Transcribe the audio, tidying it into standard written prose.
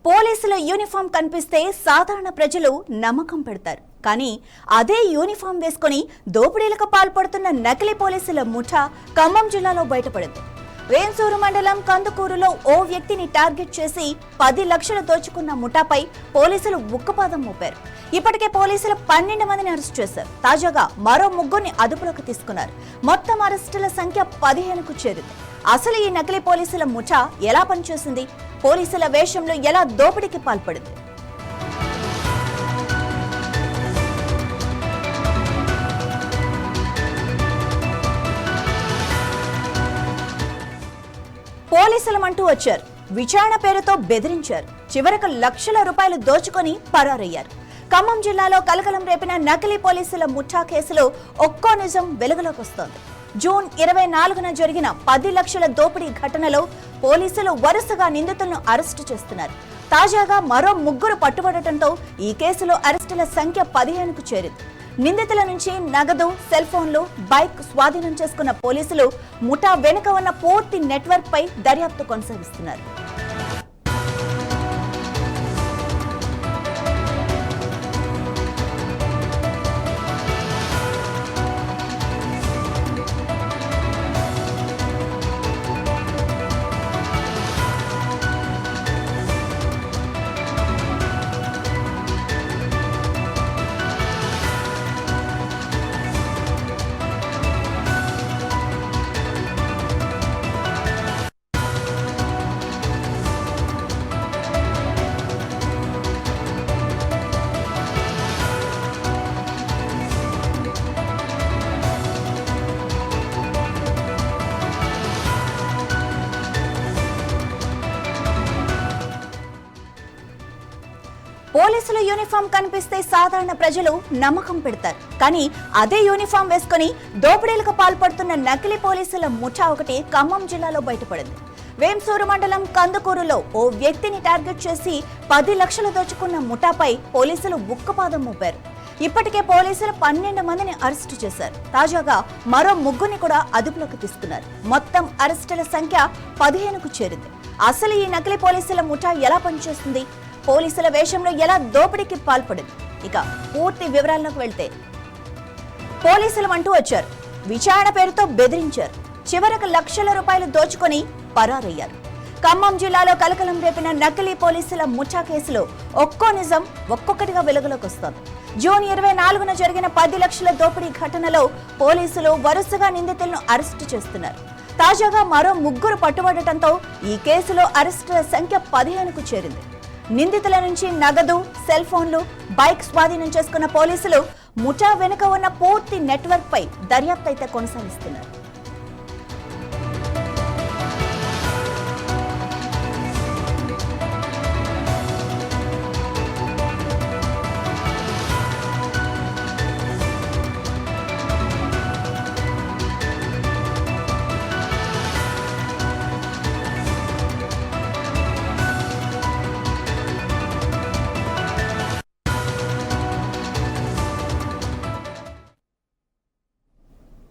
పోలీసుల యూనిఫామ్ కనిపిస్తే సాధారణ ప్రజలు నమ్మకం పెడతారు. కానీ అదే యూనిఫామ్ వేసుకొని దోపిడీలకు పాల్పడుతున్న నకిలీ పోలీసుల ముఠా ఖమ్మం జిల్లాలో బయటపడింది. వేంసూరు మండలం కందుకూరులో ఓ వ్యక్తిని టార్గెట్ చేసి 10 లక్షలు దోచుకున్న ముఠాపై పోలీసులు ఉక్కుపాదం మోపారు. ఇప్పటికే పోలీసులు 12 మందిని అరెస్ట్ చేశారు. తాజాగా మరో 3 అదుపులోకి తీసుకున్నారు. మొత్తం అరెస్టుల సంఖ్య 15కు చేరింది. అసలు ఈ నకిలీ పోలీసుల ముఠా ఎలా పనిచేసింది? పోలీసుల వేషంలో ఎలా దోపిడీకి పాల్పడింది? పోలీసులమంటూ వచ్చారు. విచారణ పేరుతో బెదిరించారు. చివరకు లక్షల రూపాయలు దోచుకొని పరారయ్యారు. ఖమ్మం జిల్లాలో కలకలం రేపిన నకిలీ పోలీసుల ముఠా కేసులో ఒక్కో నిజం వెలుగులోకి వస్తోంది. జూన్ 24న జరిగిన 10 లక్షల దోపిడీ ఘటనలో పోలీసులు వరుసగా నిందితులను అరెస్టు చేస్తున్నారు. తాజాగా మరో 3 పట్టుబడటంతో ఈ కేసులో అరెస్టుల సంఖ్య 15కు చేరింది. నిందితుల నుంచి నగదు, సెల్ ఫోన్లు, బైక్ స్వాధీనం చేసుకున్న పోలీసులు ముఠా వెనుక ఉన్న పూర్తి నెట్వర్క్ పై దర్యాప్తు కొనసాగిస్తున్నారు. పోలీసుల యూనిఫామ్ కనిపిస్తే సాధారణ ప్రజలు నమ్మకం పెడతారు. కానీ అదే యూనిఫామ్ వేసుకుని దోపిడీలకు పాల్పడుతున్న నకిలీ పోలీసుల ముఠా ఒకటి ఖమ్మం జిల్లాలో బయటపడింది. వేంసూరు మండలం కందుకూరులో ఓ వ్యక్తిని టార్గెట్ చేసి 10 లక్షలు దోచుకున్న ముఠాపై పోలీసులు ఉక్కుపాదం మోపారు. ఇప్పటికే పోలీసులు 12 మందిని అరెస్టు చేశారు. తాజాగా మరో 3 కూడా అదుపులోకి తీసుకున్నారు. మొత్తం అరెస్టుల సంఖ్య 15కు చేరింది. అసలు ఈ నకిలీ పోలీసుల ముఠా ఎలా పనిచేస్తుంది? పోలీసుల వేషంలో ఎలా దోపిడీకి పాల్పడింది? ఇక పూర్తి వివరాల్లోకి వెళ్తే, పోలీసులమంటూ వచ్చారు. విచారణ పేరుతో బెదిరించారు. చివరకు లక్షల రూపాయలు దోచుకొని పరారయ్యారు. ఖమ్మం జిల్లాలో కలకలం రేపిన నకిలీ పోలీసుల ముఠా కేసులో ఒక్కో నిజం ఒక్కొక్కటిగా వెలుగులోకి వస్తోంది. జూన్ 24న జరిగిన 10 లక్షల దోపిడీ ఘటనలో పోలీసులు వరుసగా నిందితులను అరెస్టు చేస్తున్నారు. తాజాగా మరో 3 పట్టుబడటంతో ఈ కేసులో అరెస్టుల సంఖ్య 15కు చేరింది. నిందితుల నుంచి నగదు, సెల్ ఫోన్లు, బైక్ స్వాధీనం చేసుకున్న పోలీసులు ముఠా వెనుక ఉన్న పూర్తి నెట్వర్క్ పై దర్యాప్తు అయితే కొనసాగిస్తున్నారు.